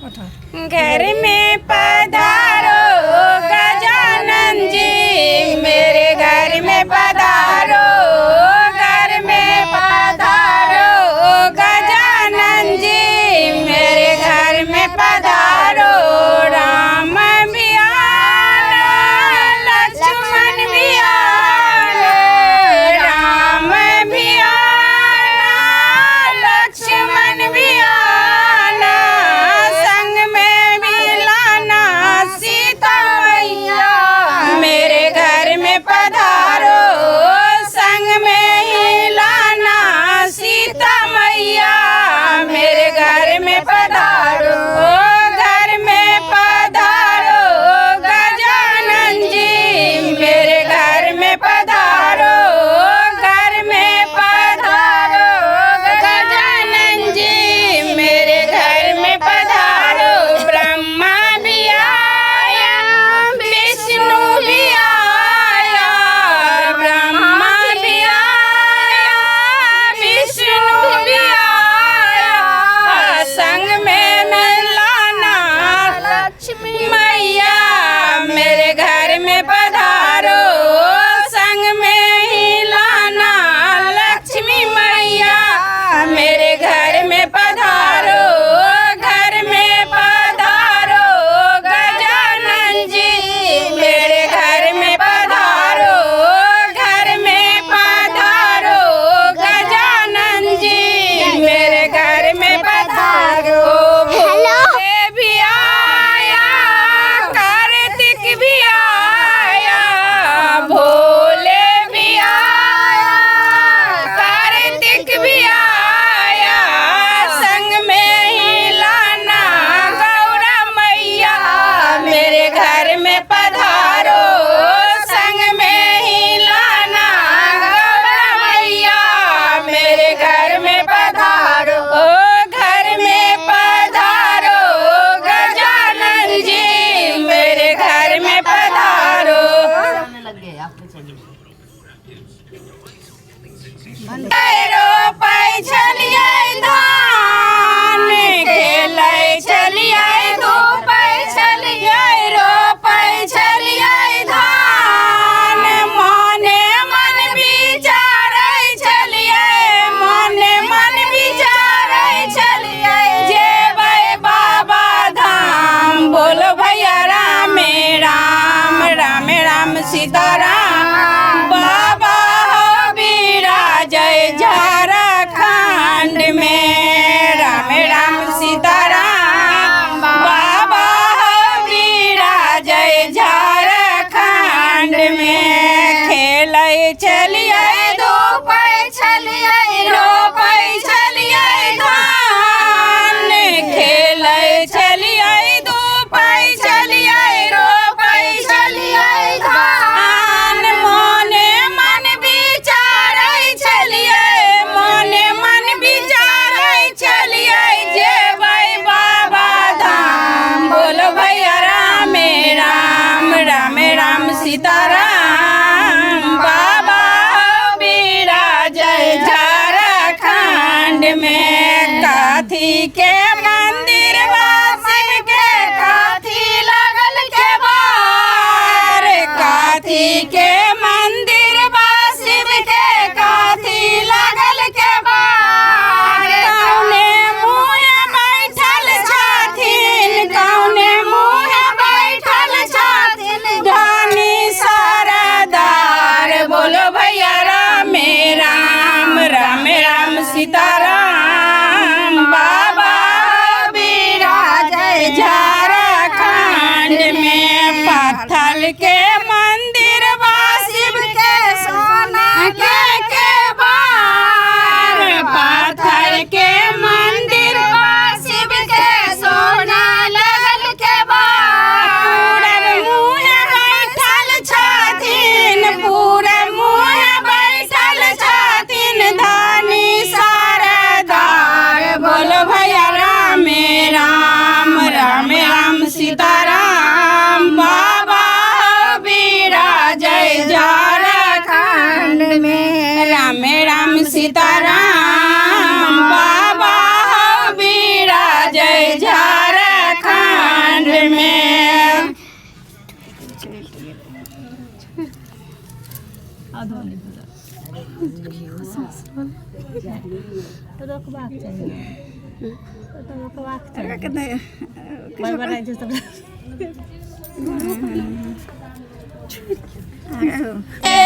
घर में पधारो गजानन जी, मेरे घर में पधारो, घर में पधारो गजानन जी, मेरे घर में पधारो। राम भी आना, लक्ष्मण भी आना, राम भी आना, लक्ष्मण भी आना, संग में भी लाना सीता मैया, मेरे घर में पधारो, संग में ही लाना सीता मैया, मेरे घर में पधारो, घर में पधारो गजानन जी, मेरे घर में पधारो, घर में पधारो गजानन जी, मेरे घर में पधारो। ब्रह्मा भी आया, विष्णु भी आया, ब्रह्मा भी आया, विष्णु भी आया, संग में लाना लक्ष्मी मैया, मेरे घर में पधारो, संग में ही लाना लक्ष्मी मैया, मेरे घर में पधारो, घर में पधारो गजानन जी, मेरे घर में पधारो, घर में पधारो गजानन जी, मेरे घर में पधारो। भोले भी आया, कार्तिक भी आया, भोले भी आया, कार्तिक भी आया, संग में ही लाना गौरा मैया, मेरे घर में पधारो, संग में ही लाना गौरा मैया, मेरे घर में पधारो, घर में पधारो गजानन जी, मेरे घर में पधारो। रोपाई छलिए धान, खेलै छलिए धूपै छलिए, रोपाई छलिए धान, मने मन विचारै छलिए, मने मन विचारै छलिए, जेबै बाबा धाम, बोलो भैया राम राम, राम राम सीताराम, बाबा हो विराजै झारखंड में, राम राम सीताराम, बाबा हो विराजै झारखंड में, खेलै छलिए धूपै छलिए, रोपै छलिए धान, खेलै छलिए धूपै छलिए, रोपै छलिए धान, मने मन विचारै छलिए, मने मन विचारै छलिए, जेबै बाबा धाम, बोलो भैया राम राम, राम राम सीताराम, बाबा हो विराजै झारखंड में, काथी के मंदिर शिव के काथी लगल के बार, काथी के मंदिर शिव के काथी लगल के बार, कौने मुँह बैठल छथिन, कौने मुँह बैठल छथिन, धनी सरदार, बोलो भैया राम राम, राम राम सीताराम, बाबा विराजै झारखंड में, पत्थर के मंदिर शिव के सोना के बार, पत्थर के मंदिर शिव के सोना लगल के बार, पूरब मुँह बैठल छथिन, पूरब मुँह बैठल छथिन, धनी सरदार, बोलो भैया राम राम, राम राम सीताराम, बाबा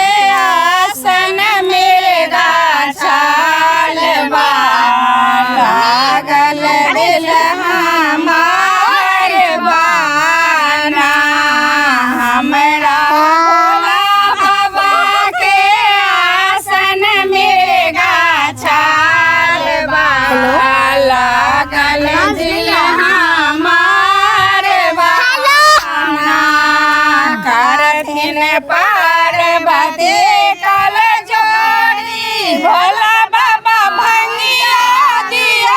आसन मेरा छाल लागल दिल हमार बाना हमरा भोला बाबा के आसन मेरा छाल लागल दिल हमार बाना करथिन पार्वती कल जोड़ी भोला बाबा भंगिया दिया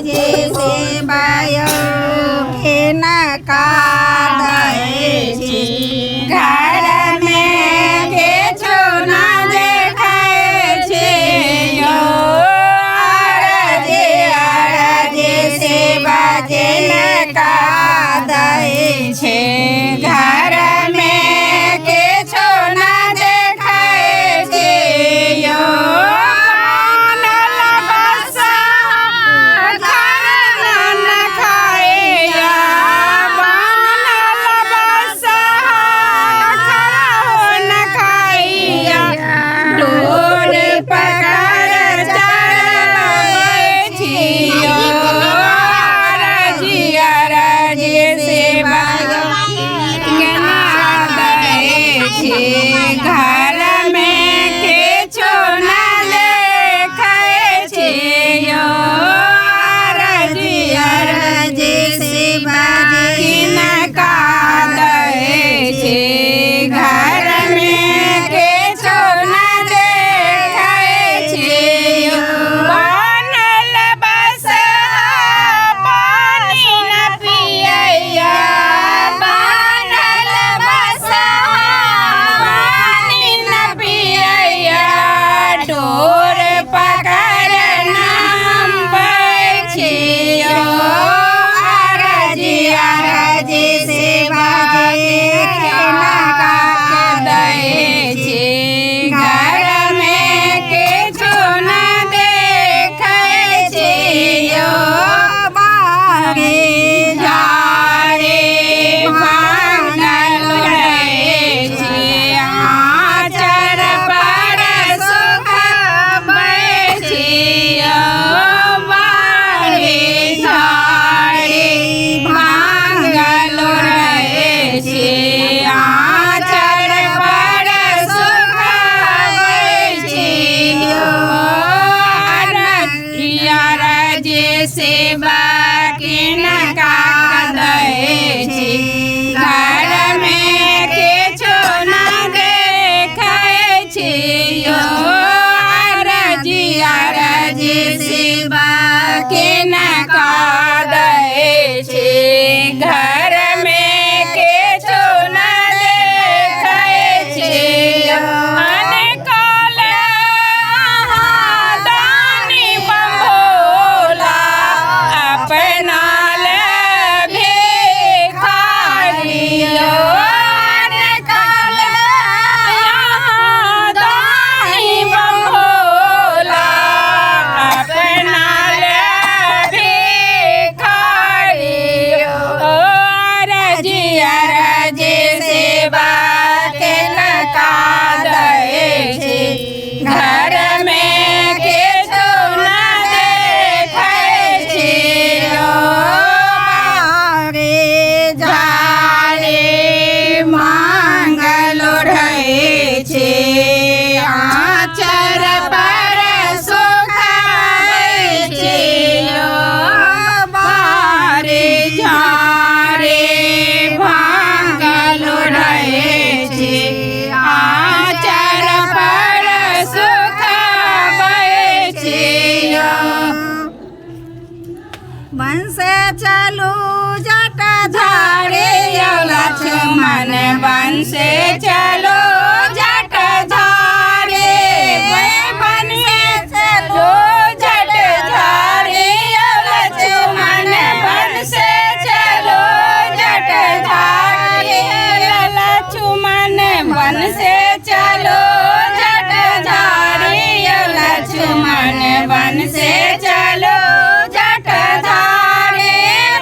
जैसे बायो के न कादे छी घर में के छोना देखाए छे यो अरजे से बाजे न कादे छे घर में के छोना देखाए छे यो घर में के छोना देखाए छे यो अरजे से बाजे न कादे छे घर में के छोना देखाए छे यो बनल बस पानी न पियैया बनल बस डोर पकड़ नाम बैठियो अरजे से बाजे केना कादे छे घर में के छोना देखाए छे यो बागे जारे भांगल रहे छे आचर पर सेवा के न कादे छे घर में के छोना देखाए छे यो अरजे सेवा के न कादे छे घर में के छोना देखाए छे यो घर में के छोना देखाए छे यो बागे जारे मांगल रहे छे आचर पर सुखाए छे यो बारे जारे भांगल रहे छे आचर पर सुखाए छे यो बंस चलू जटाधारी यो लक्ष्मण बंस चलो जटाधारी बंस चलो जटाधारी यो लक्ष्मण बंस चलो जटाधारी लक्ष्मण बंस चलो जटाधारी यो लक्ष्मण बंस चलो जटाधारी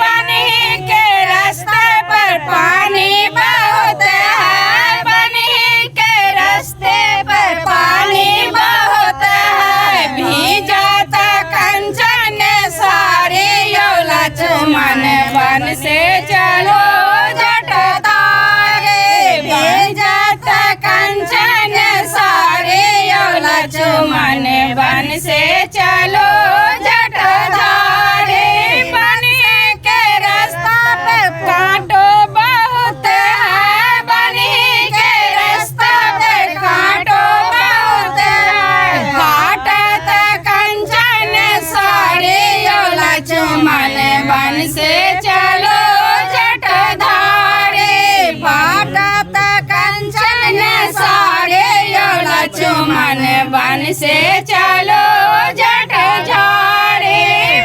बनी के रास्ते पर पानी बहुत है बनी लक्ष्मण वन से चलो जट झाड़ी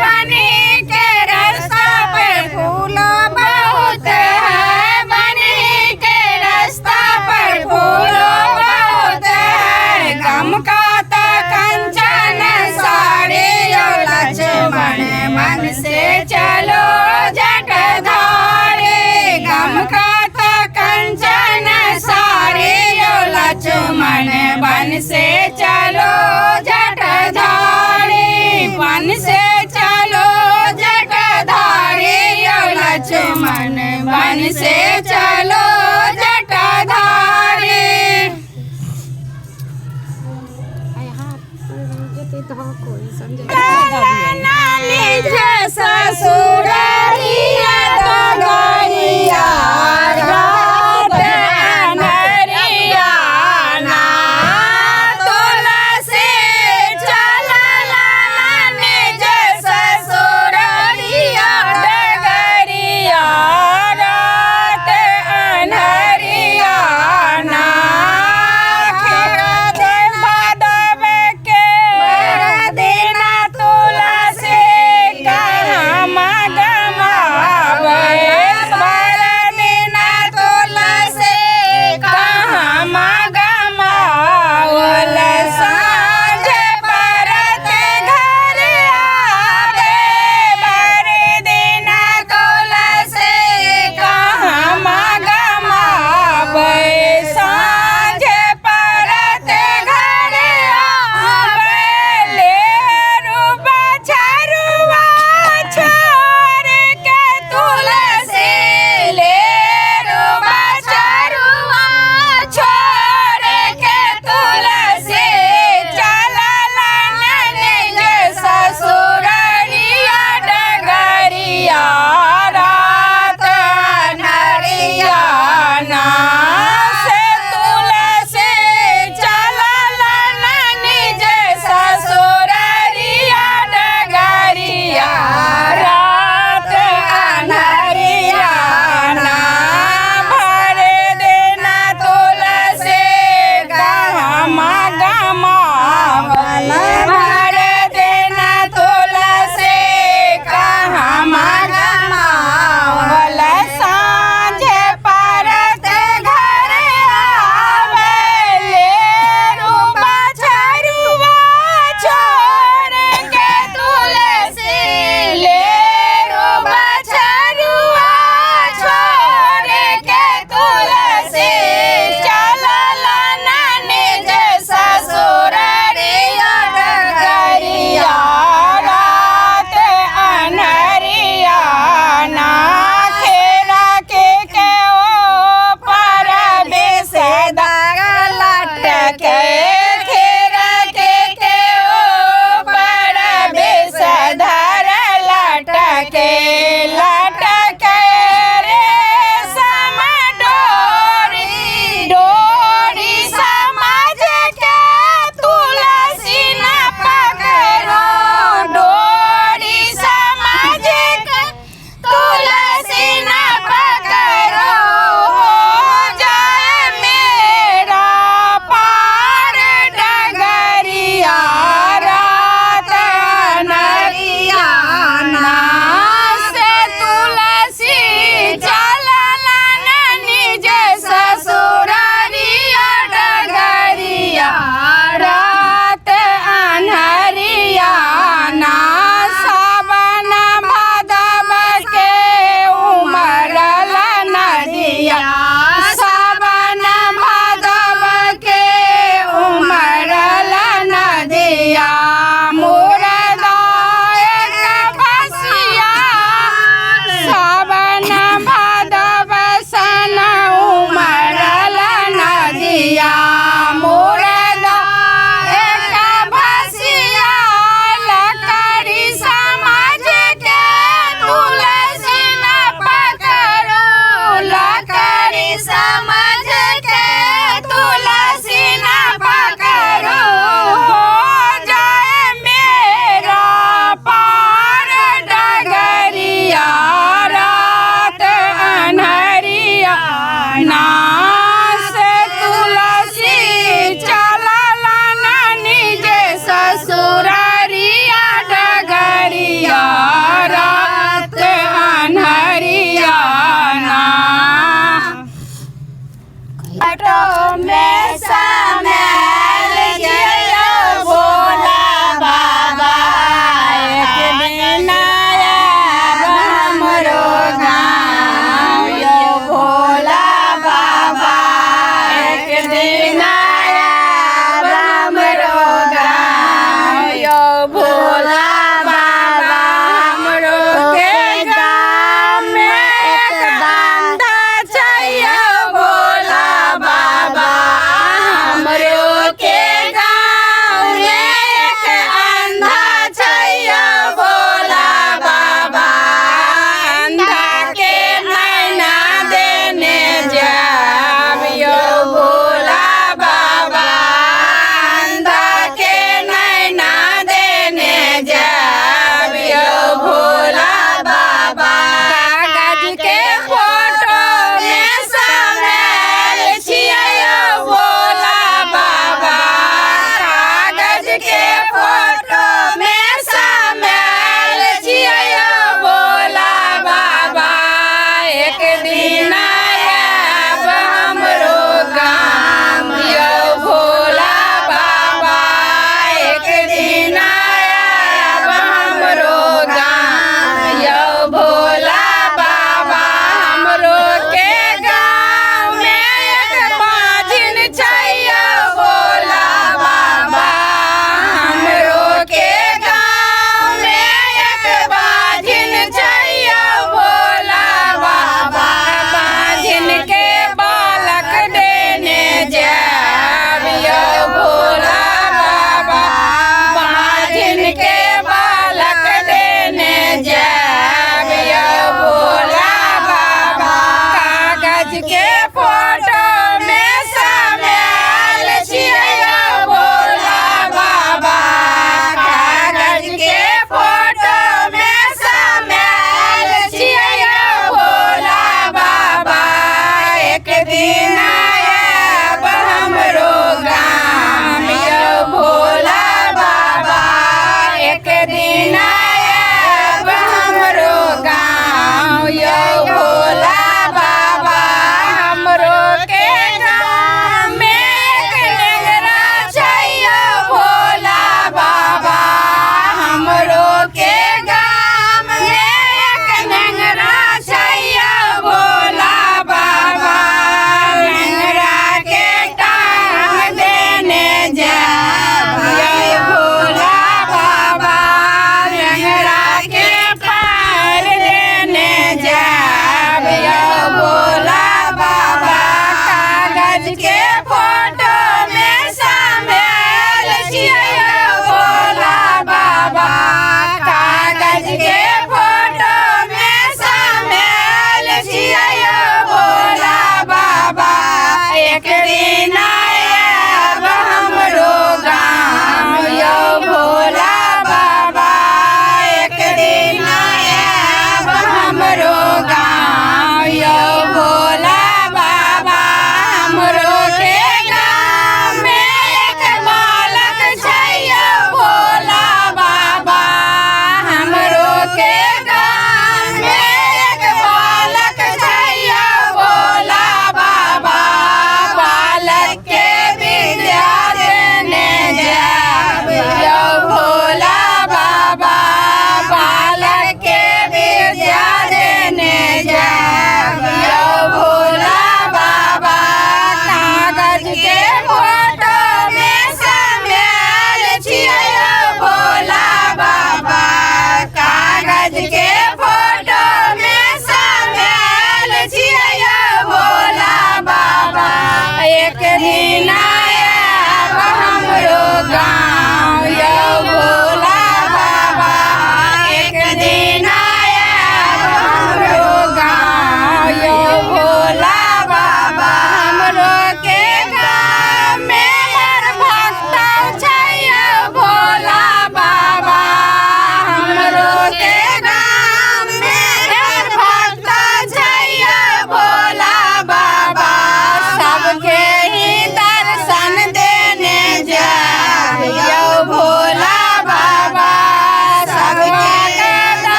बनी के रास्ता पे फूल बहुत है बनी के रास्ता पर फूल बहुत है गम का तो कंचन साड़ी लक्ष्मण वन से चलो जट धारी गम का तो कंचन साड़ी लक्ष्मण वन से चलो जट धारी वन से चलो जट धारी लक्ष्मण वन से चलो जट धारी